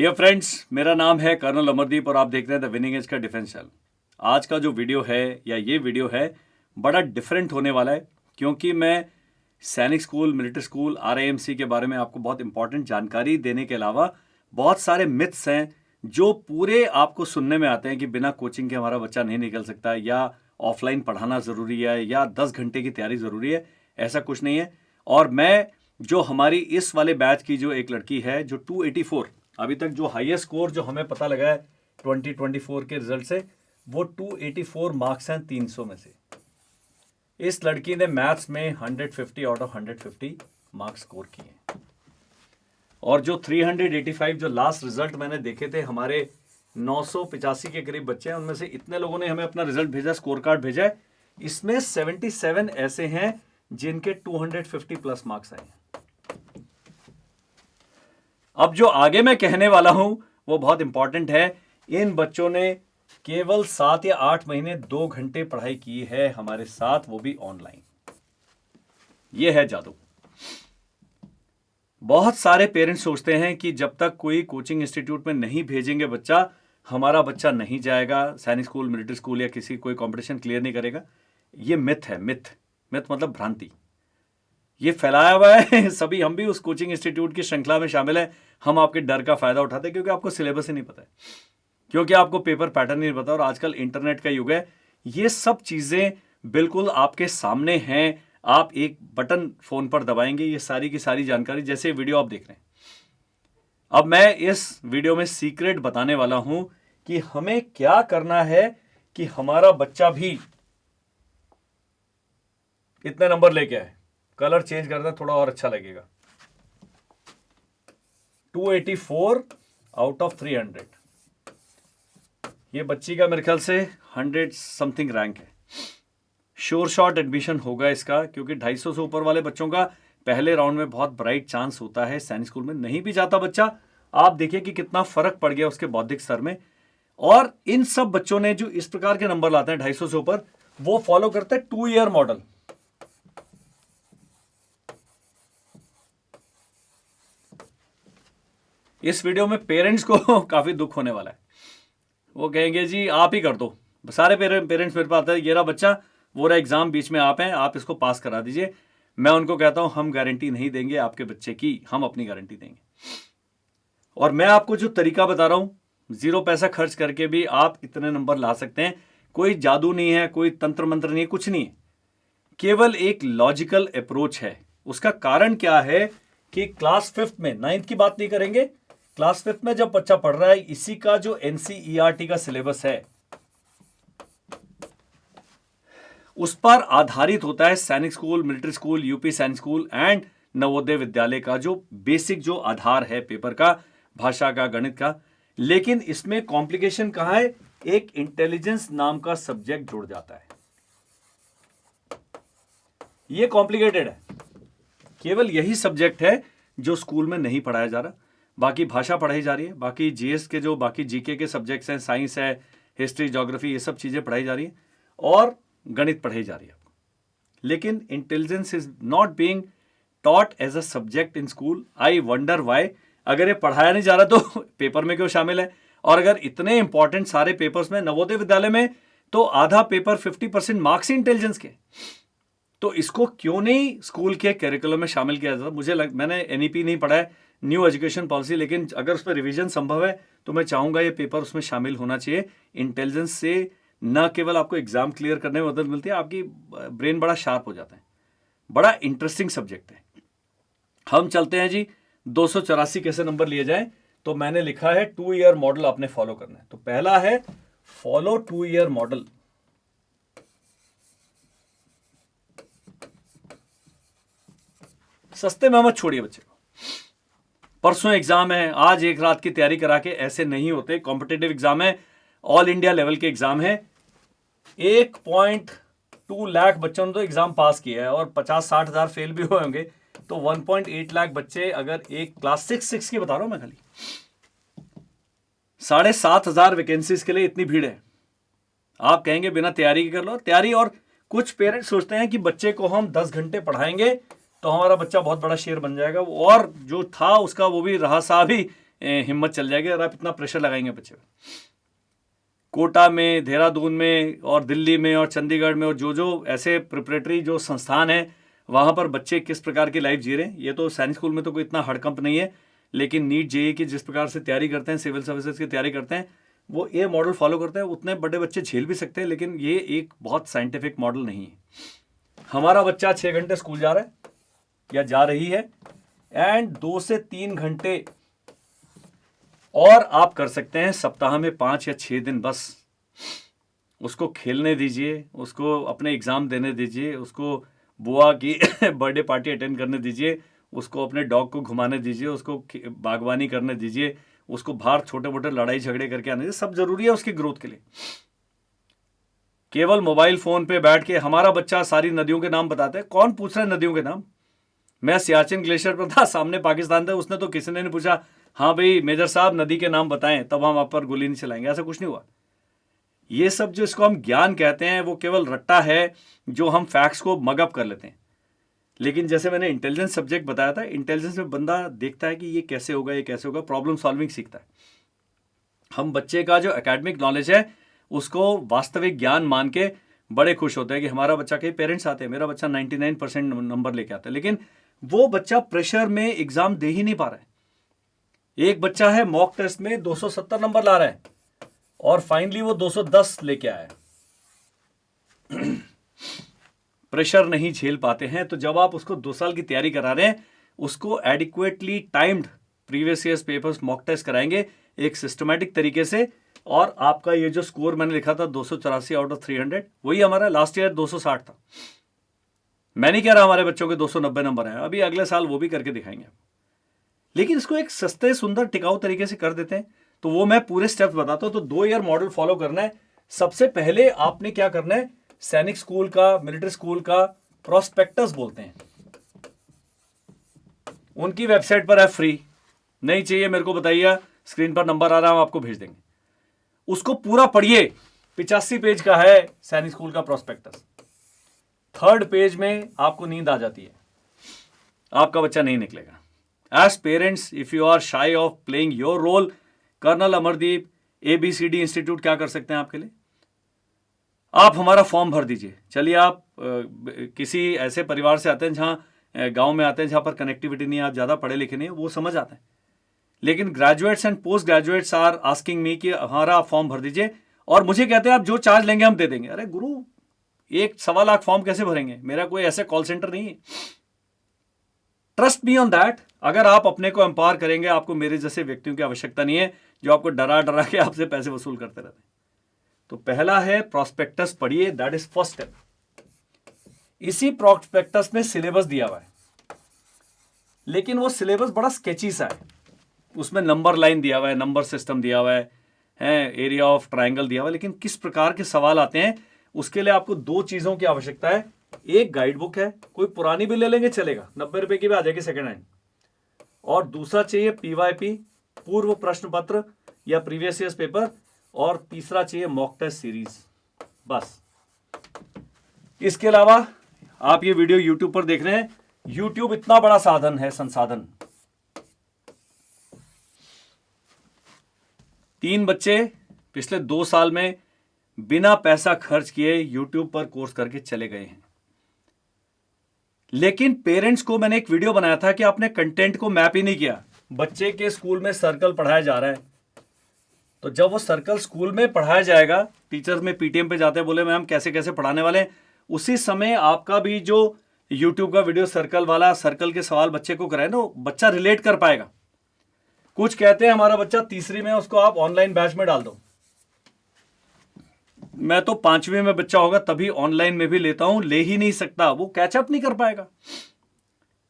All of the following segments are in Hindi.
डियर फ्रेंड्स, मेरा नाम है कर्नल अमरदीप और आप देख रहे हैं द विनिंग एज का डिफेंस चैनल। आज का जो वीडियो है या ये वीडियो है बड़ा डिफरेंट होने वाला है, क्योंकि मैं सैनिक स्कूल, मिलिट्री स्कूल, RIMC के बारे में आपको बहुत इंपॉर्टेंट जानकारी देने के अलावा बहुत सारे मिथ्स हैं जो पूरे आपको सुनने में आते हैं कि बिना कोचिंग के हमारा बच्चा नहीं निकल सकता, या ऑफलाइन पढ़ाना ज़रूरी है, या 10 घंटे की तैयारी ज़रूरी है। ऐसा कुछ नहीं है। और मैं जो हमारी इस वाले बैच की जो एक लड़की है जो 284 अभी तक जो हाईएस्ट स्कोर जो हमें पता लगा है 2024 के रिजल्ट से, वो 284 मार्क्स हैं 300 में से। इस लड़की ने मैथ्स में 150 आउट ऑफ 150 मार्क्स स्कोर किए। और जो 385 जो लास्ट रिजल्ट मैंने देखे थे, हमारे 985 के करीब बच्चे हैं, उनमें से इतने लोगों ने हमें अपना रिजल्ट भेजा, स्कोर कार्ड भेजा है। इसमें 77 ऐसे हैं जिनके 250 प्लस मार्क्स आए हैं। अब जो आगे मैं कहने वाला हूं वो बहुत इंपॉर्टेंट है। इन बच्चों ने केवल 7 या 8 महीने 2 घंटे पढ़ाई की है हमारे साथ, वो भी ऑनलाइन। ये है जादू। बहुत सारे पेरेंट्स सोचते हैं कि जब तक कोई कोचिंग इंस्टीट्यूट में नहीं भेजेंगे बच्चा, हमारा बच्चा नहीं जाएगा सैनिक स्कूल, मिलिट्री स्कूल या किसी कोई कंपटीशन क्लियर नहीं करेगा। ये मिथ है। मिथ मतलब भ्रांति। ये फैलाया हुआ है सभी। हम भी उस कोचिंग इंस्टीट्यूट की श्रृंखला में शामिल हैं। हम आपके डर का फायदा उठाते हैं क्योंकि आपको सिलेबस ही नहीं पता है, क्योंकि आपको पेपर पैटर्न नहीं पता, और आजकल इंटरनेट का युग है। ये सब चीजें बिल्कुल आपके सामने हैं। आप एक बटन फोन पर दबाएंगे, ये सारी की सारी जानकारी, जैसे वीडियो आप देख रहे हैं। अब मैं इस वीडियो में सीक्रेट बताने वाला हूं कि हमें क्या करना है कि हमारा बच्चा भी इतने नंबर लेके आए। कलर चेंज करना थोड़ा और अच्छा लगेगा। 284 आउट ऑफ 300। ये बच्ची का मेरे ख्याल से 100 समथिंग रैंक है। श्योर शॉट एडमिशन होगा इसका, क्योंकि 250 से ऊपर वाले बच्चों का पहले राउंड में बहुत ब्राइट चांस होता है। सैनिक स्कूल में नहीं भी जाता बच्चा, आप देखिए कि कितना फर्क पड़ गया उसके बौद्धिक स्तर में। और इन सब बच्चों ने जो इस प्रकार के नंबर लाते हैं 250 से ऊपर, वो फॉलो करते हैं 2 ईयर मॉडल। इस वीडियो में पेरेंट्स को काफी दुख होने वाला है। वो कहेंगे जी आप ही कर दो। सारे पेरेंट्स मेरे पास आते हैं, ये रहा बच्चा, वो रहा एग्जाम, बीच में आप हैं, आप इसको पास करा दीजिए। मैं उनको कहता हूं हम गारंटी नहीं देंगे आपके बच्चे की, हम अपनी गारंटी देंगे। और मैं आपको जो तरीका बता रहा हूं, 0 पैसा खर्च करके भी आप इतने नंबर ला सकते हैं। कोई जादू नहीं है, कोई तंत्र मंत्र नहीं है, कुछ नहीं है। केवल एक लॉजिकल अप्रोच है। उसका कारण क्या है कि क्लास 5th में, 9th की बात नहीं करेंगे, क्लास 5th में जब बच्चा पढ़ रहा है, इसी का जो NCERT का सिलेबस है उस पर आधारित होता है सैनिक स्कूल, मिलिट्री स्कूल, यूपी सैनिक स्कूल एंड नवोदय विद्यालय का जो बेसिक जो आधार है पेपर का, भाषा का, गणित का। लेकिन इसमें कॉम्प्लिकेशन कहां है? एक इंटेलिजेंस नाम का सब्जेक्ट जुड़ जाता है। यह कॉम्प्लिकेटेड है। केवल यही सब्जेक्ट है जो स्कूल में नहीं पढ़ाया जा रहा। बाकी भाषा पढ़ाई जा रही है, बाकी जीएस के जो बाकी जीके के सब्जेक्ट्स हैं, साइंस है, हिस्ट्री, ज्योग्राफी, ये सब चीजें पढ़ाई जा रही है, और गणित पढ़ाई जा रही है आपको। लेकिन intelligence is not being taught as a subject in school. I wonder why. अगर ये पढ़ाया नहीं जा रहा तो पेपर में क्यों शामिल है? और अगर इतने इंपॉर्टेंट सारे पेपर्स में नवोदय विद्यालय में तो आधा पेपर 50% मार्क्स इंटेलिजेंस के, तो इसको क्यों नहीं स्कूल के करिकुलम में शामिल किया जाता? मैंने NEP नहीं पढ़ा है, न्यू एजुकेशन पॉलिसी, लेकिन अगर उस पर रिवीजन संभव है तो मैं चाहूंगा ये पेपर उसमें शामिल होना चाहिए। इंटेलिजेंस से न केवल आपको एग्जाम क्लियर करने में मदद मिलती है, आपकी ब्रेन बड़ा शार्प हो जाता है। बड़ा इंटरेस्टिंग सब्जेक्ट है। हम चलते हैं जी 284 कैसे नंबर लिए जाए। तो मैंने लिखा है 2 ईयर मॉडल आपने फॉलो करना है। तो पहला है फॉलो 2 ईयर मॉडल। सस्ते में मत छोड़िए बच्चे को। परसों एग्जाम है, आज एक रात की तैयारी करा के ऐसे नहीं होते। कॉम्पिटिटिव एग्जाम है, ऑल इंडिया लेवल के एग्जाम है। 1.2 लाख बच्चों ने तो एग्जाम पास किया है, और 50-60 हजार फेल भी हुए होंगे। तो 1.8 लाख बच्चे, अगर एक क्लास 6 की बता रहा हूं मैं, खाली 7,500 वैकेंसीज के लिए इतनी भीड़ है। आप कहेंगे बिना तैयारी के कर लो। तैयारी, और कुछ पेरेंट्स सोचते हैं कि बच्चे को हम 10 घंटे पढ़ाएंगे तो हमारा बच्चा बहुत बड़ा शेर बन जाएगा, और जो था उसका वो भी रहा सा भी हिम्मत चल जाएगी अगर आप इतना प्रेशर लगाएंगे बच्चे पे। कोटा में, देहरादून में और दिल्ली में और चंडीगढ़ में और जो ऐसे प्रिपरेटरी जो संस्थान हैं वहाँ पर बच्चे किस प्रकार की लाइफ जी रहे हैं, ये तो सैनिक स्कूल में तो कोई इतना हड़कंप नहीं है, लेकिन नीट जेईई की जिस प्रकार से तैयारी करते हैं, सिविल सर्विसेज की तैयारी करते हैं, वो ये मॉडल फॉलो करते हैं। उतने बड़े बच्चे झेल भी सकते हैं, लेकिन ये एक बहुत साइंटिफिक मॉडल नहीं है। हमारा बच्चा 6 घंटे स्कूल जा रहा है या जा रही है, एंड 2 से 3 घंटे और आप कर सकते हैं सप्ताह में 5 या 6 दिन। बस उसको खेलने दीजिए, उसको अपने एग्जाम देने दीजिए, उसको बुआ की बर्थडे पार्टी अटेंड करने दीजिए, उसको अपने डॉग को घुमाने दीजिए, उसको बागवानी करने दीजिए, उसको बाहर छोटे मोटे लड़ाई झगड़े करके आने दीजिए। सब जरूरी है उसकी ग्रोथ के लिए। केवल मोबाइल फोन पे बैठ के हमारा बच्चा सारी नदियों के नाम बताते हैं। कौन पूछ रहा है नदियों के नाम? मैं सियाचिन ग्लेशियर पर था, सामने पाकिस्तान था, उसने तो किसी ने नहीं पूछा हाँ भाई मेजर साहब नदी के नाम बताएं तब हम आप पर गोली नहीं चलाएंगे, ऐसा कुछ नहीं हुआ। ये सब जो इसको हम ज्ञान कहते हैं वो केवल रट्टा है जो हम फैक्ट्स को मगअप कर लेते हैं। लेकिन जैसे मैंने इंटेलिजेंस सब्जेक्ट बताया था, इंटेलिजेंस में बंदा देखता है कि ये कैसे होगा, ये कैसे होगा, प्रॉब्लम सॉल्विंग सीखता है। हम बच्चे का जो एकेडमिक नॉलेज है उसको वास्तविक ज्ञान मान के बड़े खुश होते हैं कि हमारा बच्चा, के पेरेंट्स आते हैं मेरा बच्चा 99% नंबर लेके आता है, लेकिन वो बच्चा प्रेशर में एग्जाम दे ही नहीं पा रहा है। एक बच्चा है मॉक टेस्ट में 270 नंबर ला रहा है और फाइनली वो 210 लेके आया। प्रेशर नहीं झेल पाते हैं, तो जब आप उसको 2 साल की तैयारी करा रहे हैं, उसको adequately timed previous years papers mock test कराएंगे एक सिस्टमैटिक तरीके से, और आपका ये जो स्कोर मैंने लिखा था 284 आउट ऑफ 300, वही हमारा लास्ट ईयर 260 था। मैं नहीं कह रहा हमारे बच्चों के 290 नंबर हैं, अभी अगले साल वो भी करके दिखाएंगे, लेकिन इसको एक सस्ते सुंदर टिकाऊ तरीके से कर देते हैं। तो वो मैं पूरे स्टेप्स बताता हूं। तो 2 ईयर मॉडल फॉलो करना है। सबसे पहले आपने क्या करना है, सैनिक स्कूल का, मिलिट्री स्कूल का प्रोस्पेक्टस बोलते हैं, उनकी वेबसाइट पर है, फ्री। नहीं चाहिए मेरे को बताइए, स्क्रीन पर नंबर आ रहा है, हम आपको भेज देंगे। उसको पूरा पढ़िए, 85 पेज का है सैनिक स्कूल का प्रोस्पेक्टस। 3rd पेज में आपको नींद आ जाती है, आपका बच्चा नहीं निकलेगा। As parents, if you are shy of playing your role, colonel Amardeep ABCD institute क्या कर सकते हैं आपके लिए? आप हमारा फॉर्म भर दीजिए। चलिए आप किसी ऐसे परिवार से आते हैं जहाँ गांव में आते हैं जहाँ पर कनेक्टिविटी नहीं है, आप ज़्यादा पढ़े लिखे नहीं है, वो समझ आता है। लेकिन graduates and post graduates are asking me कि हमारा आप फॉर्म भर दीजिए, और मुझे कहते हैं आप जो चार्ज लेंगे हम दे देंगे। अरे गुरु, 1-1.25 लाख फॉर्म कैसे भरेंगे? मेरा कोई ऐसे कॉल सेंटर नहीं है। Trust me on that. अगर आप अपने को एम्पावर करेंगे, आपको मेरे जैसे व्यक्तियों की आवश्यकता नहीं है जो आपको डरा डरा के आपसे पैसे वसूल करते रहते हैं। तो पहला है प्रोस्पेक्टस पढ़िए, दैट इज फर्स्ट स्टेप। इसी प्रोस्पेक्टस में सिलेबस दिया हुआ है, लेकिन वो सिलेबस बड़ा स्केची सा है। उसमें नंबर लाइन दिया हुआ है, नंबर सिस्टम दिया हुआ है, एरिया ऑफ ट्राइंगल दिया हुआ है, लेकिन किस प्रकार के सवाल आते हैं उसके लिए आपको 2 चीजों की आवश्यकता है। एक गाइड बुक है, कोई पुरानी भी ले लेंगे चलेगा, 90 रुपए की भी आ जाएगी सेकेंड हैंड। और दूसरा चाहिए PYP, पूर्व प्रश्न पत्र या प्रीवियस ईयर्स पेपर, और तीसरा चाहिए मॉक टेस्ट सीरीज। बस। इसके अलावा आप ये वीडियो YouTube पर देख रहे हैं, YouTube इतना बड़ा साधन है, संसाधन। 3 बच्चे पिछले 2 साल में बिना पैसा खर्च किए YouTube पर कोर्स करके चले गए हैं। लेकिन पेरेंट्स को मैंने एक वीडियो बनाया था कि आपने कंटेंट को मैप ही नहीं किया। बच्चे के स्कूल में सर्कल पढ़ाया जा रहा है, तो जब वो सर्कल स्कूल में पढ़ाया जाएगा, टीचर्स में PTM पे जाते हैं, बोले मैम कैसे कैसे पढ़ाने वाले हैं, उसी समय आपका भी जो YouTube का वीडियो सर्कल वाला, सर्कल के सवाल बच्चे को कराए ना, बच्चा रिलेट कर पाएगा। कुछ कहते हैं हमारा बच्चा 3री में, उसको आप ऑनलाइन बैच में डाल दो। मैं तो 5वीं में बच्चा होगा तभी ऑनलाइन में भी लेता हूं, ले ही नहीं सकता, वो कैचअप नहीं कर पाएगा।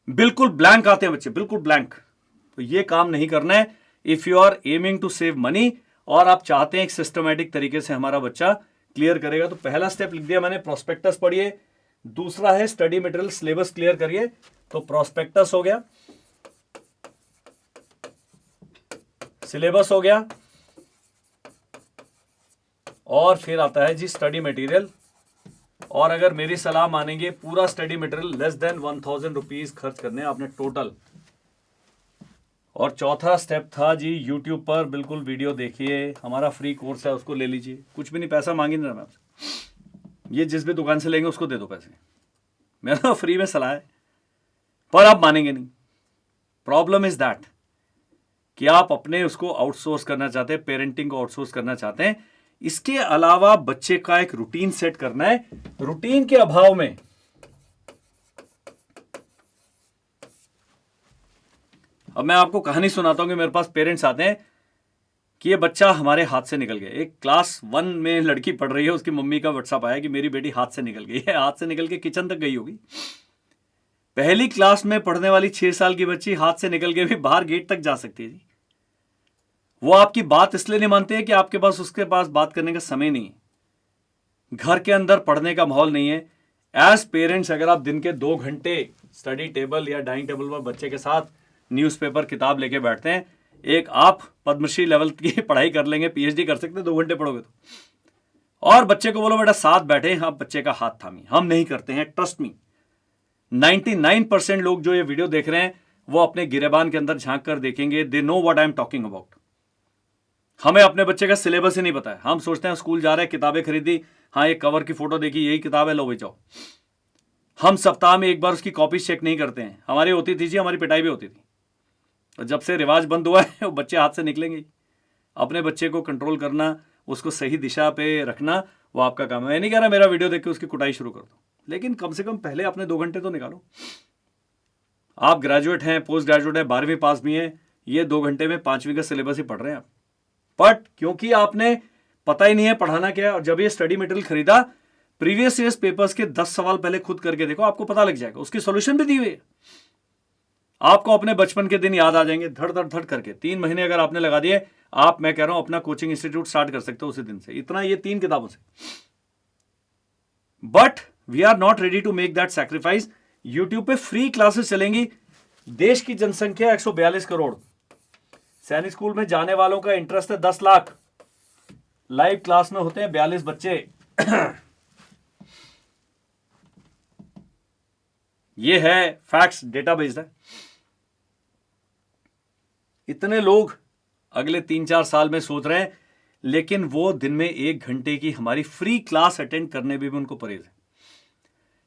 बिल्कुल ब्लैंक आते हैं बच्चे, बिल्कुल ब्लैंक। तो ये काम नहीं करना है। If you are aiming to save money और आप चाहते हैं एक सिस्टमैटिक तरीके से हमारा बच्चा क्लियर करेगा, तो पहला स्टेप लिख दिया मैंने, प्रोस्पेक्टस पढ़िए। दूसरा है स्टडी मटेरियल सिलेबस क्लियर करिए। तो प्रोस्पेक्टस हो गया, सिलेबस हो गया, और फिर आता है जी स्टडी मटेरियल। और अगर मेरी सलाह मानेंगे, पूरा study material less than 1000 rupees खर्च करने आपने टोटल। और चौथा स्टेप था जी, यूट्यूब पर बिल्कुल वीडियो देखिए, हमारा फ्री कोर्स है उसको ले लीजिए, कुछ भी नहीं, पैसा मांगी नहीं रहा मैं आपसे, ये जिस भी दुकान से लेंगे उसको दे दो पैसे, मेरा फ्री में सलाह है, पर आप मानेंगे नहीं। प्रॉब्लम इज दैट कि आप अपने उसको आउटसोर्स करना चाहते हैं, पेरेंटिंग को आउटसोर्स करना चाहते हैं। इसके अलावा बच्चे का एक रूटीन सेट करना है, रूटीन के अभाव में अब मैं आपको कहानी सुनाता हूं कि मेरे पास पेरेंट्स आते हैं कि ये बच्चा हमारे हाथ से निकल गया। एक क्लास 1 में लड़की पढ़ रही है, उसकी मम्मी का व्हाट्सएप आया कि मेरी बेटी हाथ से निकल गई है, हाथ से निकल के किचन तक गई होगी। पहली क्लास में पढ़ने वाली 6 साल की बच्ची हाथ से निकल के भी बाहर गेट तक जा सकती है जी। वो आपकी बात इसलिए नहीं मानते हैं कि आपके पास उसके पास बात करने का समय नहीं है, घर के अंदर पढ़ने का माहौल नहीं है। एज पेरेंट्स अगर आप दिन के 2 घंटे स्टडी टेबल या डाइनिंग टेबल पर बच्चे के साथ न्यूज़पेपर किताब लेके बैठते हैं, एक आप पद्मश्री लेवल की पढ़ाई कर लेंगे, पीएचडी कर सकते हैं 2 घंटे पढ़ोगे तो, और बच्चे को बोलो बेटा साथ बैठे, आप बच्चे का हाथ थामिए। हम नहीं करते हैं, ट्रस्ट मी। 99% लोग जो ये वीडियो देख रहे हैं वो अपने गिरेबान के अंदर झांक कर देखेंगे, they know what I am talking about. हमें अपने बच्चे का सिलेबस ही नहीं पता है, हम सोचते हैं स्कूल जा रहे हैं, किताबें खरीदी, हाँ एक कवर की फोटो देखी, यही किताब है, लो भाई जाओ। हम सप्ताह में एक बार उसकी कॉपी चेक नहीं करते हैं। हमारी होती थी जी, हमारी पिटाई भी होती थी, और जब से रिवाज बंद हुआ है वो बच्चे हाथ से निकलेंगे। अपने बच्चे को कंट्रोल करना, उसको सही दिशा पे रखना, वो आपका काम है। मैं नहीं कह रहा मेरा वीडियो देख के उसकी कुटाई शुरू कर दो, लेकिन कम से कम पहले अपने 2 घंटे तो निकालो। आप ग्रेजुएट हैं, पोस्ट ग्रेजुएट हैं, 12वीं पास भी हैं, ये 2 घंटे में 5वीं का सिलेबस ही पढ़ रहे हैं आप। बट क्योंकि आपने पता ही नहीं है पढ़ाना क्या है, और जब ये स्टडी मटेरियल खरीदा, प्रीवियस ईयर्स पेपर्स के 10 सवाल पहले खुद करके देखो, आपको पता लग जाएगा, उसकी सॉल्यूशन भी दी हुई है। आपको अपने बचपन के दिन याद आ जाएंगे धड़ धड़ धड़ करके। 3 महीने अगर आपने लगा दिए, आप, मैं कह रहा हूं, अपना कोचिंग इंस्टीट्यूट स्टार्ट कर सकते हो उसी दिन से, इतना ये 3 किताबों से। But we are not ready to make that sacrifice. YouTube पे फ्री क्लासेस चलेंगी। देश की जनसंख्या 142 करोड़, सैनिक स्कूल में जाने वालों का इंटरेस्ट है 10 लाख, लाइव क्लास में होते हैं 42 बच्चे। ये है फैक्ट्स, डेटा बेस्ड है। इतने लोग अगले 3-4 साल में सोच रहे हैं, लेकिन वो दिन में 1 घंटे की हमारी फ्री क्लास अटेंड करने में भी उनको परहेज है।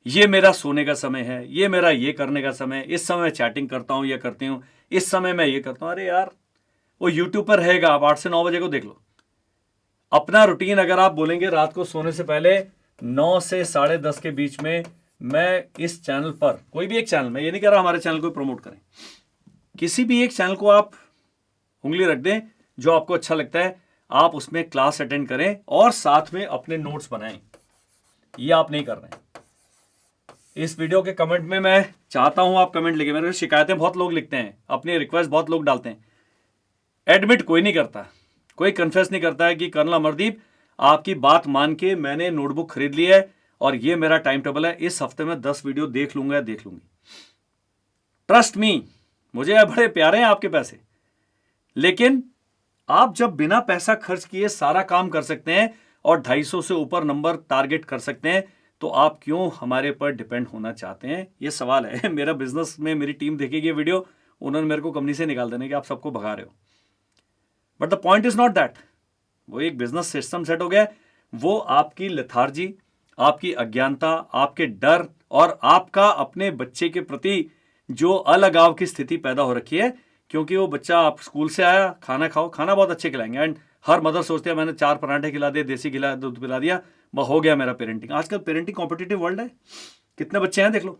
ये मेरा सोने का समय है, ये मेरा ये करने का समय है, इस समय चैटिंग करता हूं, ये करती हूं, इस समय मैं ये करता हूं। अरे यार, वो यूट्यूब पर रहेगा, आप 8 से 9 बजे को देख लो। अपना रूटीन अगर आप बोलेंगे रात को सोने से पहले 9 से 10:30 के बीच में मैं इस चैनल पर, कोई भी एक चैनल, मैं ये नहीं कह रहा हमारे चैनल को प्रमोट करें, किसी भी एक चैनल को आप उंगली रख दें जो आपको अच्छा लगता है, आप उसमें क्लास अटेंड करें और साथ में अपने नोट्स बनाएं। ये आप नहीं कर रहे हैं। इस वीडियो के कमेंट में मैं चाहता हूं आप कमेंट लिखें। मेरे को शिकायतें बहुत लोग लिखते हैं, अपनी रिक्वेस्ट बहुत लोग डालते हैं, एडमिट कोई नहीं करता, कोई कन्फेस नहीं करता है कि कर्नल अमरदीप आपकी बात मान के मैंने नोटबुक खरीद ली है और ये मेरा टाइम टेबल है, इस हफ्ते में 10 वीडियो देख लूंगा, देख लूंगी। ट्रस्ट मी, मुझे बड़े प्यारे हैं आपके पैसे, लेकिन आप जब बिना पैसा खर्च किए सारा काम कर सकते हैं और 250 से ऊपर नंबर टारगेट कर सकते हैं, तो आप क्यों हमारे पर डिपेंड होना चाहते हैं? ये सवाल है। मेरा बिजनेस में मेरी टीम देखेगी ये वीडियो, उन्होंने मेरे को कंपनी से निकाल देने कि आप सबको भगा रहे हो। But the point is not that. वो एक बिजनेस सिस्टम सेट हो गया, वो आपकी लेथार्जी, आपकी अज्ञानता, आपके डर और आपका अपने बच्चे के प्रति जो अलगाव की स्थिति पैदा हो रखी है। क्योंकि वो बच्चा, आप स्कूल से आया, खाना खाओ, खाना बहुत अच्छे खिलाएंगे, एंड हर मदर सोचती है मैंने 4 पराठे खिला दिए, देसी खिला, दूध पिला दिया, वह हो गया मेरा पेरेंटिंग। आजकल पेरेंटिंग कॉम्पिटिटिव वर्ल्ड है, कितने बच्चे हैं देख लो।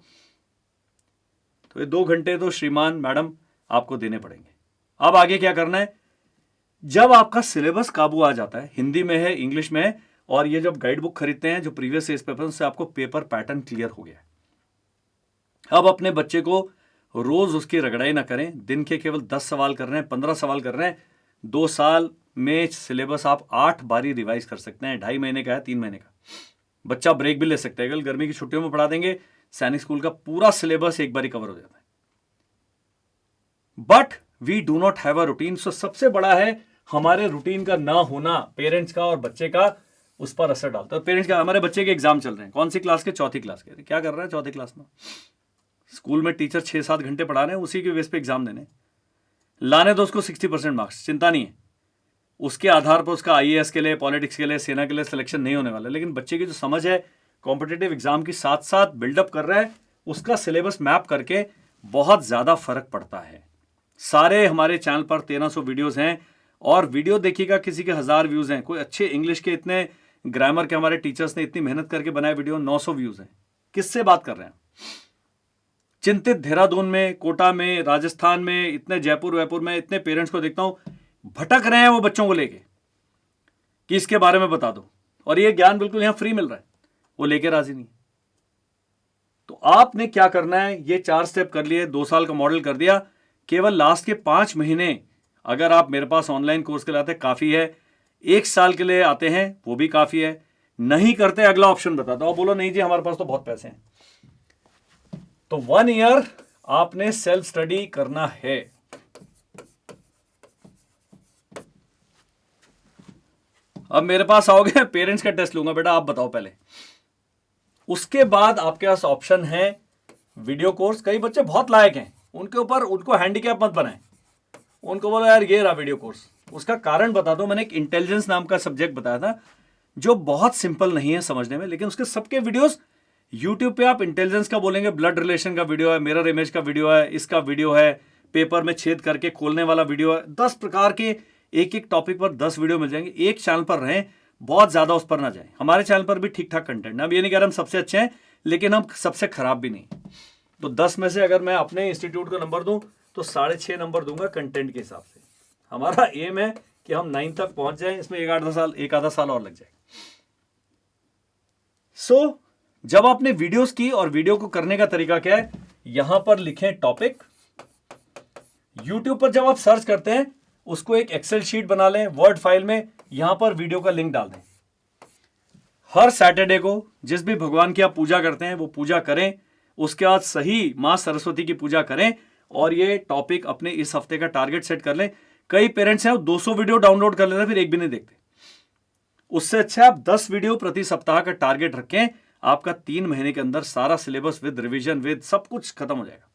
तो ये 2 घंटे तो श्रीमान मैडम आपको देने पड़ेंगे। अब आगे क्या करना है? जब आपका सिलेबस काबू आ जाता है, हिंदी में है, इंग्लिश में है, और ये जब गाइड बुक खरीदते हैं जो प्रीवियस ईयर पेपर से, आपको पेपर पैटर्न क्लियर हो गया है। अब अपने बच्चे को रोज उसकी रगड़ाई ना करें। दिन के केवल 10 सवाल कर रहे हैं, 15 सवाल कर रहे हैं, 2 साल में सिलेबस आप 8 बारी रिवाइज कर सकते हैं। 2.5 महीने का है, 3 महीने का। बच्चा ब्रेक भी ले सकता है, कल गर्मी की छुट्टियों में पढ़ा देंगे, सैनिक स्कूल का पूरा सिलेबस एक बारी कवर हो जाता है। But we do not have a routine. So सबसे बड़ा है हमारे रूटीन का ना होना, पेरेंट्स का और बच्चे का उस पर असर डालता है। पेरेंट्स का, हमारे बच्चे के एग्जाम चल रहे हैं, कौन सी क्लास के? 4थी क्लास के। क्या कर रहा है 4थी क्लास में? स्कूल में टीचर 6-7 घंटे पढ़ा रहे हैं, उसी के बेस पे एग्जाम देने। लाने दो उसको 60% मार्क्स, चिंता नहीं है। उसके आधार पर उसका आईएएस के लिए, पॉलिटिक्स के लिए, सेना के लिए सिलेक्शन नहीं होने वाला। लेकिन बच्चे की जो समझ है कॉम्पिटिटिव एग्जाम की साथ साथ बिल्डअप कर रहा है, उसका सिलेबस मैप करके बहुत ज़्यादा फर्क पड़ता है। सारे हमारे चैनल पर 1300 वीडियोस हैं, और वीडियो देखिएगा किसी के 1000 व्यूज़ हैं। कोई अच्छे इंग्लिश के इतने ग्रामर के हमारे टीचर्स ने इतनी मेहनत करके बनाए वीडियो, 900 व्यूज़ हैं। किससे बात कर रहे हैं? चिंतित देहरादून में, कोटा में, राजस्थान में, इतने जयपुर वयपुर में इतने पेरेंट्स को देखता हूं भटक रहे हैं वो बच्चों को लेके कि इसके बारे में बता दो, और ये ज्ञान बिल्कुल यहां फ्री मिल रहा है, वो लेके राजी नहीं। तो आपने क्या करना है, ये 4 स्टेप कर लिए, 2 साल का मॉडल कर दिया। केवल लास्ट के 5 महीने अगर आप मेरे पास ऑनलाइन कोर्स के लिए आते काफी है, 1 साल के लिए आते हैं वो भी काफी है। नहीं करते, अगला ऑप्शन बताता हूं। बोलो नहीं जी हमारे पास तो बहुत पैसे हैं। तो 1 ईयर आपने सेल्फ स्टडी करना है। अब मेरे पास आओगे, पेरेंट्स का टेस्ट लूंगा, बेटा आप बताओ पहले। उसके बाद आपके पास ऑप्शन है वीडियो कोर्स। कई बच्चे बहुत लायक हैं, उनके ऊपर उनको हैंडीकैप मत बनाए, उनको बोलो यार ये रहा वीडियो कोर्स। उसका कारण बता दो। मैंने एक इंटेलिजेंस नाम का सब्जेक्ट बताया था जो बहुत सिंपल नहीं है समझने में, लेकिन उसके सबके वीडियोस यूट्यूब पे आप इंटेलिजेंस का बोलेंगे, ब्लड रिलेशन का वीडियो है, मिरर इमेज का वीडियो है, इसका वीडियो है, पेपर में छेद करके खोलने वाला वीडियो है। 10 प्रकार के एक एक टॉपिक पर 10 वीडियो मिल जाएंगे। एक चैनल पर रहें, बहुत ज्यादा उस पर ना जाए। हमारे चैनल पर भी ठीक ठाक कंटेंट है। अब ये नहीं कह रहे हम सबसे अच्छे हैं, लेकिन हम सबसे खराब भी नहीं। तो 10 में से अगर मैं अपने इंस्टीट्यूट को नंबर दूं तो 6.5 नंबर दूंगा कंटेंट के हिसाब से। हमारा एम है कि हम 9 तक पहुंच जाएं, इसमें एक आधा साल और लग जाए। सो जब आपने वीडियोस की, और वीडियो को करने का तरीका क्या है, यहां पर लिखें टॉपिक। यूट्यूब पर जब आप सर्च करते हैं उसको एक एक्सेल शीट बना लें वर्ड फाइल में, यहां पर वीडियो का लिंक डाल दें। हर सैटरडे को जिस भी भगवान की आप पूजा करते हैं वो पूजा करें, उसके बाद सही मां सरस्वती की पूजा करें, और ये टॉपिक अपने इस हफ्ते का टारगेट सेट कर लें। कई पेरेंट्स हैं वो 200 वीडियो डाउनलोड कर लेते हैं, फिर एक भी नहीं देखते। उससे अच्छा आप 10 वीडियो प्रति सप्ताह का टारगेट रखें। आपका 3 महीने के अंदर सारा सिलेबस विद रिवीजन विद सब कुछ खत्म हो जाएगा।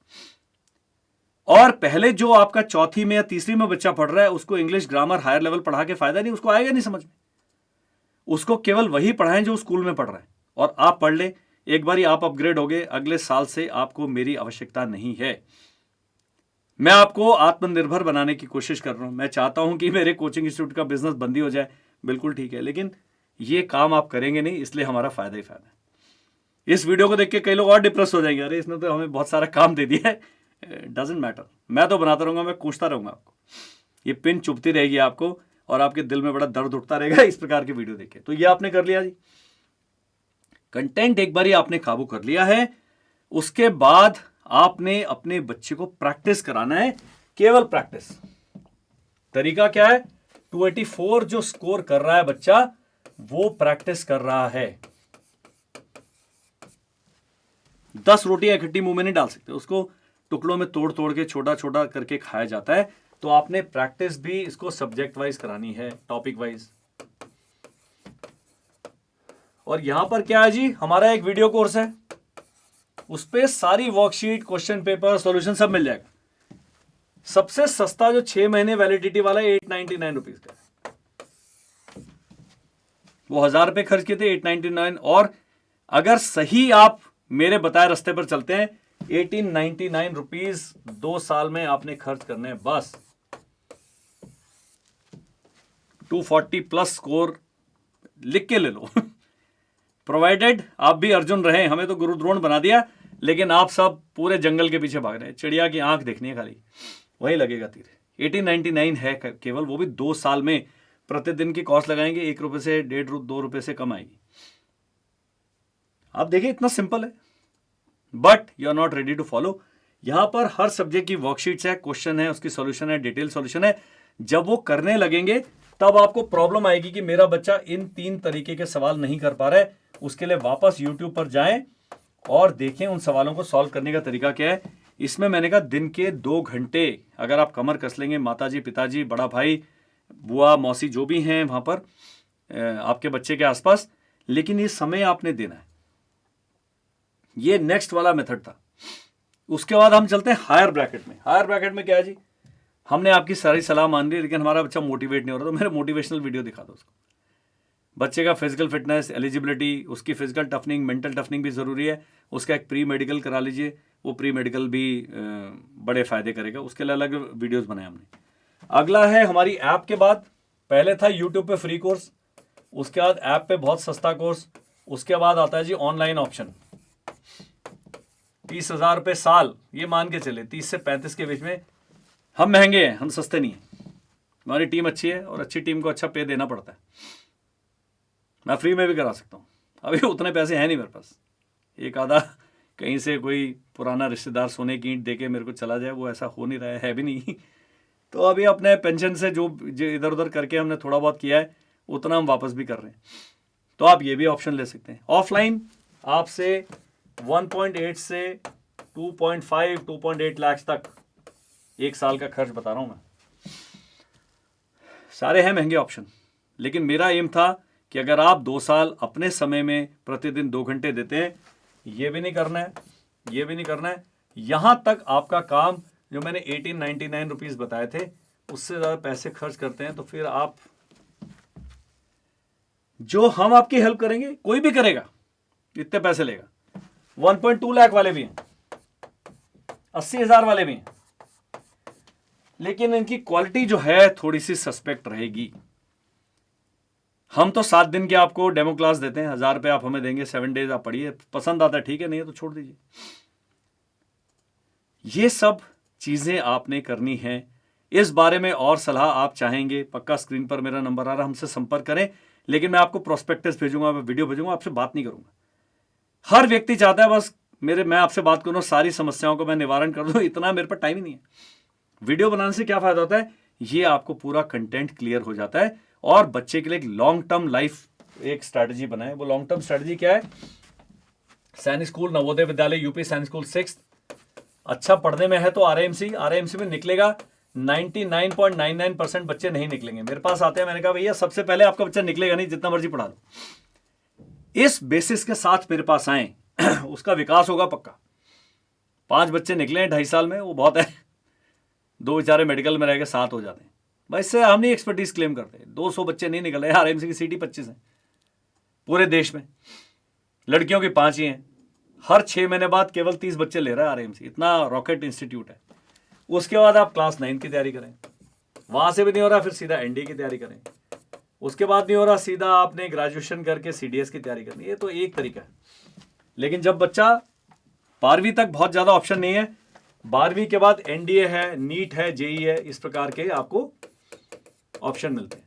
और पहले जो आपका चौथी में या तीसरी में बच्चा पढ़ रहा है उसको इंग्लिश ग्रामर हायर लेवल पढ़ा के फायदा नहीं, उसको आएगा नहीं समझ में। उसको केवल वही पढ़ाएं जो स्कूल में पढ़ रहा है, और आप पढ़ ले। एक बार आप अपग्रेड हो गए, अगले साल से आपको मेरी आवश्यकता नहीं है। मैं आपको आत्मनिर्भर बनाने की कोशिश कर रहा हूं। मैं चाहता हूं कि मेरे कोचिंग इंस्टीट्यूट का बिजनेस बंद ही हो जाए, बिल्कुल ठीक है, लेकिन ये काम आप करेंगे नहीं, इसलिए हमारा फायदा ही फायदा है। इस वीडियो को देख के कई लोग और डिप्रेस हो जाएंगे, अरे इसने तो हमें बहुत सारा काम दे दिया है। डजेंट मैटर, मैं तो बनाता रहूंगा, मैं पूछता रहूंगा आपको। ये पिन चुभती रहेगी आपको, और आपके दिल में बड़ा दर्द उठता रहेगा इस प्रकार की वीडियो देख के। तो ये आपने कर लिया जी, कंटेंट एक बार ही आपने काबू कर लिया है। उसके बाद आपने अपने बच्चे को प्रैक्टिस कराना है, केवल प्रैक्टिस। तरीका क्या है, 284 जो स्कोर कर रहा है बच्चा वो प्रैक्टिस कर रहा है। 10 रोटियां इकट्ठी मुंह में नहीं डाल सकते, उसको टुकड़ों में तोड़ तोड़ के छोटा छोटा करके खाया जाता है। तो आपने प्रैक्टिस भी इसको सब्जेक्ट वाइज करानी है, टॉपिक वाइज। और यहां पर क्या है जी, हमारा एक वीडियो कोर्स है, उस पर सारी वर्कशीट, क्वेश्चन पेपर, सॉल्यूशन सब मिल जाएगा। सबसे सस्ता जो 6 महीने वैलिडिटी वाला 899 रुपीज का, वो 1000 रुपए खर्च किए थे, 899। और अगर सही आप मेरे बताए रास्ते पर चलते हैं, 1899 रुपीज 2 साल में आपने खर्च करने हैं बस। 240 प्लस स्कोर लिख के ले लो। प्रोवाइडेड आप भी अर्जुन रहे, हमें तो गुरु द्रोण बना दिया, लेकिन आप सब पूरे जंगल के पीछे भाग रहे हैं। चिड़िया की आंख देखनी है खाली, वही लगेगा तीर। 1899 है केवल, वो भी 2 साल में। प्रतिदिन की कॉस्ट लगाएंगे 1 रुपए से 1.5 2 रुपए से कम आएगी। आप देखिए इतना सिंपल है, but you are not ready to follow. यहां पर हर सब्जेक्ट की वर्कशीट्स है, क्वेश्चन है, उसकी सॉल्यूशन है, डिटेल सॉल्यूशन है। जब वो करने लगेंगे तब आपको प्रॉब्लम आएगी कि मेरा बच्चा इन 3 तरीके के सवाल नहीं कर पा रहा है। उसके लिए वापस यूट्यूब पर जाएं और देखें उन सवालों को सॉल्व करने का तरीका क्या है। इसमें मैंने कहा दिन के 2 घंटे अगर आप कमर कस लेंगे, माताजी, पिताजी, बड़ा भाई, बुआ, मौसी जो भी हैं वहां पर आपके बच्चे के आसपास, लेकिन ये समय आपने देना है। ये नेक्स्ट वाला मेथड था। उसके बाद हम चलते हैं हायर ब्रैकेट में। हायर ब्रैकेट में क्या है जी, हमने आपकी सारी सलाह मान ली, लेकिन हमारा बच्चा मोटिवेट नहीं हो रहा, तो मेरे मोटिवेशनल वीडियो दिखा दो उसको। बच्चे का फिजिकल फिटनेस, एलिजिबिलिटी, उसकी फिजिकल टफनिंग, मेंटल टफनिंग भी ज़रूरी है, उसका एक प्री मेडिकल करा लीजिए, वो प्री मेडिकल भी बड़े फ़ायदे करेगा, उसके लिए अलग वीडियोस बनाए हमने। अगला है हमारी ऐप के बाद, पहले था यूट्यूब पे फ्री कोर्स, उसके बाद ऐप पे बहुत सस्ता कोर्स, उसके बाद आता है जी ऑनलाइन ऑप्शन। 30,000 रुपये साल, ये मान के चले 30 से 35 के बीच में। हम महंगे हैं, हम सस्ते नहीं हैं, हमारी टीम अच्छी है और अच्छी टीम को अच्छा पे देना पड़ता है। मैं फ्री में भी करा सकता हूँ, अभी उतने पैसे हैं नहीं मेरे पास। एक आधा कहीं से कोई पुराना रिश्तेदार सोने की ईंट दे के मेरे को चला जाए, वो ऐसा हो नहीं रहा है भी नहीं। तो अभी अपने पेंशन से जो इधर उधर करके हमने थोड़ा बहुत किया है, उतना हम वापस भी कर रहे हैं। तो आप ये भी ऑप्शन ले सकते हैं। ऑफलाइन आपसे 1.8 से 2.5 2.8 लाख तक एक साल का खर्च बता रहा हूं मैं। सारे हैं महंगे ऑप्शन, लेकिन मेरा एम था कि अगर आप 2 साल अपने समय में प्रतिदिन 2 घंटे देते हैं, ये भी नहीं करना है, ये भी नहीं करना है, यहां तक आपका काम जो मैंने 1899 रुपीज़ बताए थे उससे ज़्यादा पैसे खर्च करते हैं, तो फिर आप जो हम आपकी हेल्प करेंगे, कोई भी करेगा, इतने पैसे लेगा। 1.2 लाख वाले भी हैं, 80,000 वाले भी हैं, लेकिन इनकी क्वालिटी जो है थोड़ी सी सस्पेक्ट रहेगी। हम तो 7 दिन के आपको डेमो क्लास देते हैं, 1,000 रुपये आप हमें देंगे, 7 डेज आप पढ़िए, पसंद आता है ठीक है, नहीं है तो छोड़ दीजिए। ये सब चीजें आपने करनी है। इस बारे में और सलाह आप चाहेंगे, पक्का स्क्रीन पर मेरा नंबर आ रहा है, हमसे संपर्क करें। लेकिन मैं आपको प्रोस्पेक्टस भेजूंगा, मैं वीडियो भेजूंगा, आपसे बात नहीं करूंगा। हर व्यक्ति चाहता है बस मैं आपसे बात करूं, सारी समस्याओं को मैं निवारण कर दूं, इतना मेरे पर टाइम ही नहीं है। वीडियो बनाने से क्या फायदा होता है, ये आपको पूरा कंटेंट क्लियर हो जाता है और बच्चे के लिए एक लॉन्ग टर्म लाइफ एक स्ट्रैटेजी बनाए। वो लॉन्ग टर्म स्ट्रैटेजी क्या है? सैनिक स्कूल, नवोदय विद्यालय, यूपी सैनिक स्कूल 6 अच्छा पढ़ने में है तो आरएमसी में निकलेगा। 99.99% बच्चे नहीं निकलेंगे, मेरे पास आते हैं, मैंने कहा भैया सबसे पहले आपका बच्चा निकलेगा नहीं, जितना मर्जी पढ़ा लो। इस बेसिस के साथ मेरे पास आए उसका विकास होगा पक्का। 5 बच्चे निकले हैं 2.5 साल में, वो बहुत है। 2 बेचारे मेडिकल में रह के 7 हो जाते हैं। भाई इससे हम नहीं एक्सपर्टीज क्लेम करते। 200 बच्चे नहीं निकल रहे, आरएमसी की सीटी 25 है पूरे देश में, लड़कियों की 5 ही हैं। हर 6 महीने बाद केवल 30 बच्चे ले रहा है आरएमसी, इतना रॉकेट इंस्टीट्यूट है। उसके बाद आप क्लास 9 की तैयारी करें, वहां से भी नहीं हो रहा, फिर सीधा एनडीए की तैयारी करें। उसके बाद नहीं हो रहा, सीधा आपने ग्रेजुएशन करके सीडीएस की तैयारी करनी। ये तो एक तरीका है। लेकिन जब बच्चा 12वीं तक बहुत ज्यादा ऑप्शन नहीं है, 12वीं के बाद एनडीए है, नीट है, जेई है, इस प्रकार के आपको ऑप्शन मिलते हैं।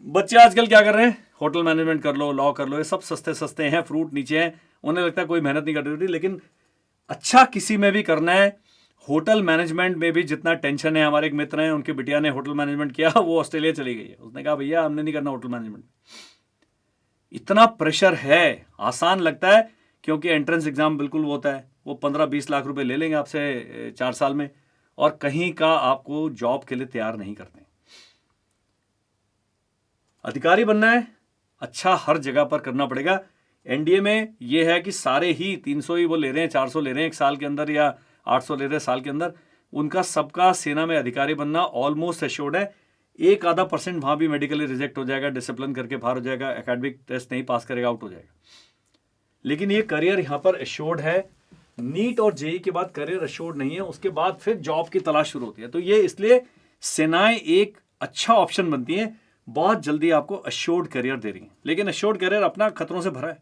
बच्चे आजकल क्या कर रहे हैं, होटल मैनेजमेंट कर लो, लॉ कर लो, ये सब सस्ते सस्ते हैं, फ्रूट नीचे हैं, उन्हें लगता है कोई मेहनत नहीं करनी होती। लेकिन अच्छा किसी में भी करना है। होटल मैनेजमेंट में भी जितना टेंशन है, हमारे एक मित्र हैं, उनकी बिटिया ने होटल मैनेजमेंट किया, वो ऑस्ट्रेलिया चली गई है। उसने कहा भैया हमने नहीं करना होटल मैनेजमेंट, इतना प्रेशर है। आसान लगता है क्योंकि एंट्रेंस एग्जाम बिल्कुल वो होता है, वो 15-20 लाख रुपए ले लेंगे आपसे 4 साल में, और कहीं का आपको जॉब के लिए तैयार नहीं करते। अधिकारी बनना है, अच्छा हर जगह पर करना पड़ेगा। एनडीए में यह है कि सारे ही 300 ही वो ले रहे हैं, 400 ले रहे हैं एक साल के अंदर, या 800 ले रहे हैं साल के अंदर। उनका सबका सेना में अधिकारी बनना ऑलमोस्ट एश्योर्ड है। 1-आधा% वहां भी मेडिकली रिजेक्ट हो जाएगा, डिसिप्लिन करके बाहर हो जाएगा, एकेडमिक टेस्ट नहीं पास करेगा, आउट हो जाएगा। लेकिन ये करियर यहां पर एश्योर्ड है। नीट और जेई के बाद करियर एश्योर्ड नहीं है, उसके बाद फिर जॉब की तलाश शुरू होती है। तो ये इसलिए सेनाएं एक अच्छा ऑप्शन बनती है, बहुत जल्दी आपको अश्योर्ड करियर दे रही है। लेकिन अश्योर्ड करियर अपना खतरों से भरा है,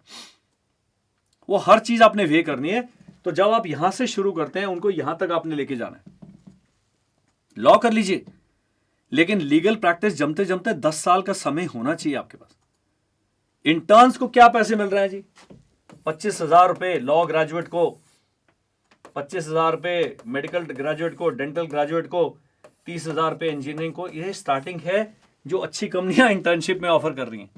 वो हर चीज आपने वे करनी है। तो जब आप यहां से शुरू करते हैं, उनको यहां तक आपने लेके जाना है। लॉ कर लीजिए, लेकिन लीगल प्रैक्टिस जमते जमते 10 साल का समय होना चाहिए आपके पास। इंटर्न्स को क्या पैसे मिल रहे हैं जी? 25,000 रुपए लॉ ग्रेजुएट को, 25,000 रुपए मेडिकल ग्रेजुएट को, डेंटल ग्रेजुएट को, 30,000 रुपए इंजीनियरिंग को। यह स्टार्टिंग है जो अच्छी कंपनियां इंटर्नशिप में ऑफर कर रही हैं।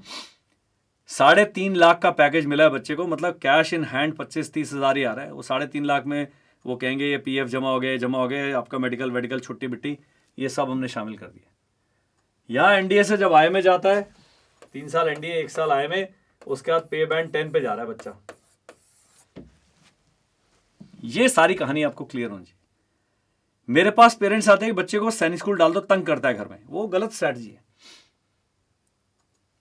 3.5 लाख का पैकेज मिला है बच्चे को, मतलब कैश इन हैंड 25-30 हज़ार ही आ रहा है। वो 3.5 लाख में वो कहेंगे ये पीएफ जमा हो गए, आपका मेडिकल छुट्टी बिट्टी, ये सब हमने शामिल कर दिया। यहाँ एनडीए से जब आई में जाता है, 3 साल एनडीए 1 साल आई में, उसके बाद पे बैंड 10 पे जा रहा है बच्चा। ये सारी कहानी आपको क्लियर होनी चाहिए। मेरे पास पेरेंट्स आते हैं कि बच्चे को सैनिक स्कूल डाल दो, तंग करता है घर में। वो गलत स्ट्रैटेजी है।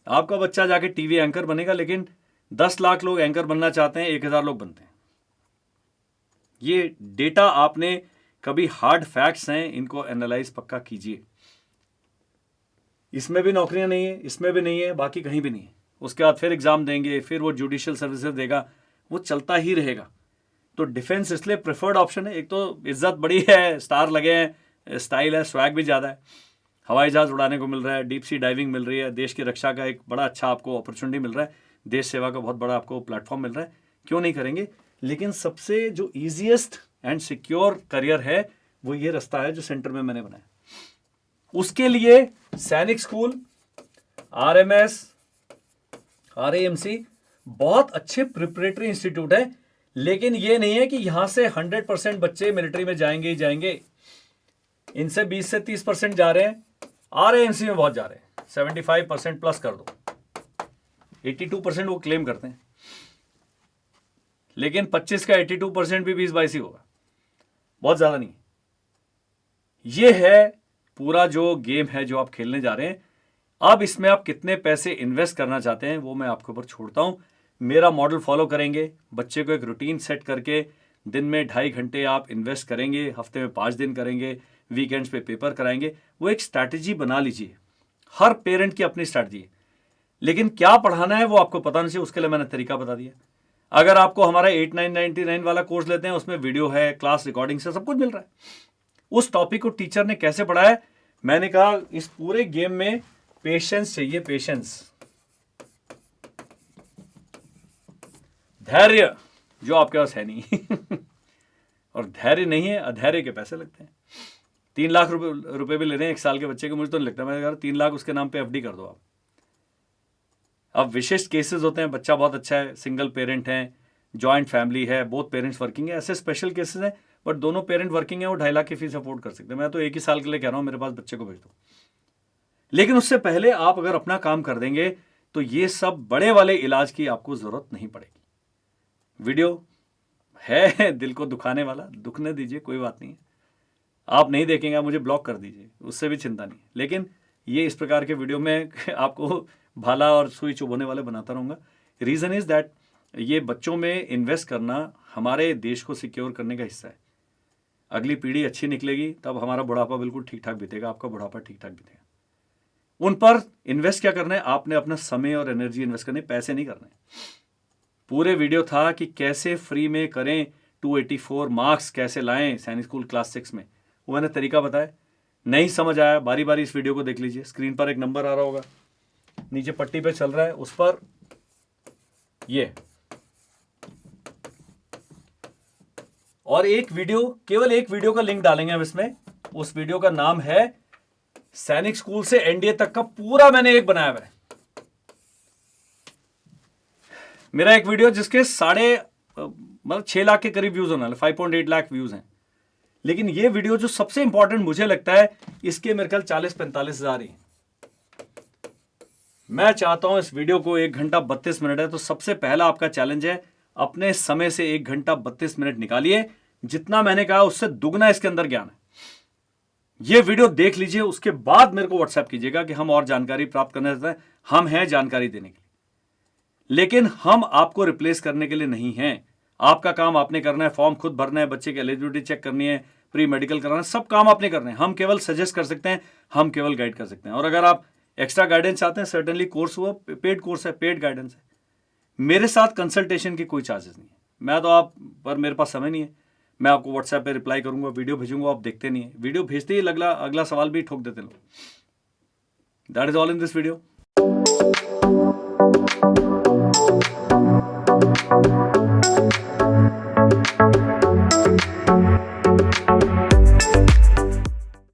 आपका बच्चा जाके टीवी एंकर बनेगा, लेकिन 10 लाख लोग एंकर बनना चाहते हैं, 1000 लोग बनते हैं। ये डेटा आपने कभी, हार्ड फैक्ट्स हैं, इनको एनालाइज पक्का कीजिए। इसमें भी नौकरियां नहीं है, इसमें भी नहीं है, बाकी कहीं भी नहीं है। उसके बाद फिर एग्जाम देंगे, फिर वो जुडिशियल सर्विसेज देगा, वो चलता ही रहेगा। तो डिफेंस इसलिए प्रेफर्ड ऑप्शन है। एक तो इज्जत बड़ी है, स्टार लगे हैं, स्टाइल है, स्वैग भी ज़्यादा है, हवाई जहाज उड़ाने को मिल रहा है, डीप सी डाइविंग मिल रही है, देश की रक्षा का एक बड़ा अच्छा आपको अपॉर्चुनिटी मिल रहा है, देश सेवा का बहुत बड़ा आपको प्लेटफॉर्म मिल रहा है। क्यों नहीं करेंगे? लेकिन सबसे जो ईजिएस्ट एंड सिक्योर करियर है वो ये रास्ता है जो सेंटर में मैंने बनाया। उसके लिए सैनिक स्कूल, RMS, RAMC बहुत अच्छे प्रिपरेटरी इंस्टीट्यूट है। लेकिन ये नहीं है कि यहां से 100% बच्चे मिलिट्री में जाएंगे ही जाएंगे। इनसे 20 से 30% जा रहे हैं, RAMC में बहुत जा रहे हैं, 75% प्लस कर दो। 82% वो क्लेम करते हैं, लेकिन 25 का 82% भी 20-22 ही होगा, बहुत ज्यादा नहीं। ये है पूरा जो गेम है जो आप खेलने जा रहे हैं। अब इसमें आप कितने पैसे इन्वेस्ट करना चाहते हैं वो मैं आपके ऊपर छोड़ता हूं। मेरा मॉडल फॉलो करेंगे, बच्चे को एक रूटीन सेट करके दिन में 2.5 घंटे आप इन्वेस्ट करेंगे, हफ्ते में 5 दिन करेंगे, वीकेंड्स पे पेपर कराएंगे। वो एक स्ट्रैटेजी बना लीजिए। हर पेरेंट की अपनी स्ट्रैटेजी है, लेकिन क्या पढ़ाना है वो आपको पता नहीं चाहिए। उसके लिए मैंने तरीका बता दिया। अगर आपको हमारा 8999 वाला कोर्स लेते हैं, उसमें वीडियो है, क्लास रिकॉर्डिंग से सब कुछ मिल रहा है। उस टॉपिक को टीचर ने कैसे पढ़ाया, मैंने कहा इस पूरे गेम में पेशेंस चाहिए, पेशेंस, धैर्य, जो आपके पास है नहीं। और धैर्य नहीं है, अधैर्य के पैसे लगते हैं। 3 लाख रुपए भी ले रहे हैं 1 साल के बच्चे के, मुझे तो नहीं लगता। मैंने कहा 3 लाख उसके नाम पे FD कर दो आप। अब विशिष्ट केसेस होते हैं, बच्चा बहुत अच्छा है, सिंगल पेरेंट है, जॉइंट फैमिली है, बोथ पेरेंट्स वर्किंग है, ऐसे स्पेशल केसेस हैं। बट दोनों पेरेंट वर्किंग है, वो 2.5 लाख की फीस अफोर्ड कर सकते हैं। मैं तो 1 ही साल के लिए कह रहा हूं मेरे पास बच्चे को भेज दो। लेकिन उससे पहले आप अगर अपना काम कर देंगे तो ये सब बड़े वाले इलाज की आपको जरूरत नहीं पड़ेगी। वीडियो है दिल को दुखाने वाला, दुखने दीजिए, कोई बात नहीं है। आप नहीं देखेंगे, मुझे ब्लॉक कर दीजिए, उससे भी चिंता नहीं। लेकिन ये इस प्रकार के वीडियो में आपको भाला और सुई चुभोने वाले बनाता रहूँगा। रीज़न इज़ दैट ये बच्चों में इन्वेस्ट करना हमारे देश को सिक्योर करने का हिस्सा है। अगली पीढ़ी अच्छी निकलेगी तब हमारा बुढ़ापा बिल्कुल ठीक ठाक बीतेगा, आपका बुढ़ापा ठीक ठाक बीतेगा। उन पर इन्वेस्ट क्या करना है, आपने अपना समय और एनर्जी इन्वेस्ट करनी, पैसे नहीं करने। पूरे वीडियो था कि कैसे फ्री में करें, 284 मार्क्स कैसे लाएं सैनिक स्कूल क्लास 6 में, वो मैंने तरीका बताया। नहीं समझ आया, बारी बारी इस वीडियो को देख लीजिए। स्क्रीन पर एक नंबर आ रहा होगा, नीचे पट्टी पे चल रहा है, उस पर ये और एक वीडियो, केवल एक वीडियो का लिंक डालेंगे हम इसमें। उस वीडियो का नाम है सैनिक स्कूल से NDA तक का पूरा मैंने एक बनाया हुआ है। मेरा एक वीडियो जिसके 6 लाख के करीब व्यूज होने वाले, 5.8 लाख व्यूज हैं। लेकिन ये वीडियो जो सबसे इंपॉर्टेंट मुझे लगता है, इसके मेरे ख्याल 40-45 हजार ही। मैं चाहता हूं इस वीडियो को 1 घंटा 32 मिनट है, तो सबसे पहला आपका चैलेंज है अपने समय से 1 घंटा 32 मिनट निकालिए। जितना मैंने कहा उससे दुगना इसके अंदर ज्ञान है। ये वीडियो देख लीजिए, उसके बाद मेरे को व्हाट्सएप कीजिएगा कि हम और जानकारी प्राप्त करना चाहते हैं। हम हैं जानकारी देने के लिए, लेकिन हम आपको रिप्लेस करने के लिए नहीं हैं। आपका काम आपने करना है, फॉर्म खुद भरना है, बच्चे की एलिजिबिलिटी चेक करनी है, प्री मेडिकल कराना है, सब काम आपने करने हैं। हम केवल सजेस्ट कर सकते हैं, हम केवल गाइड कर सकते हैं। और अगर आप एक्स्ट्रा गाइडेंस चाहते हैं, सर्टेनली कोर्स हुआ, पेड कोर्स है, पेड गाइडेंस है। मेरे साथ कंसल्टेशन की कोई चार्जेस नहीं है। मैं तो आप पर, मेरे पास समय नहीं है, मैं आपको व्हाट्सएप पे रिप्लाई करूंगा, वीडियो भेजूंगा, आप देखते नहीं है। वीडियो भेजते ही अगला सवाल भी ठोक देते लोग। That is all in this video.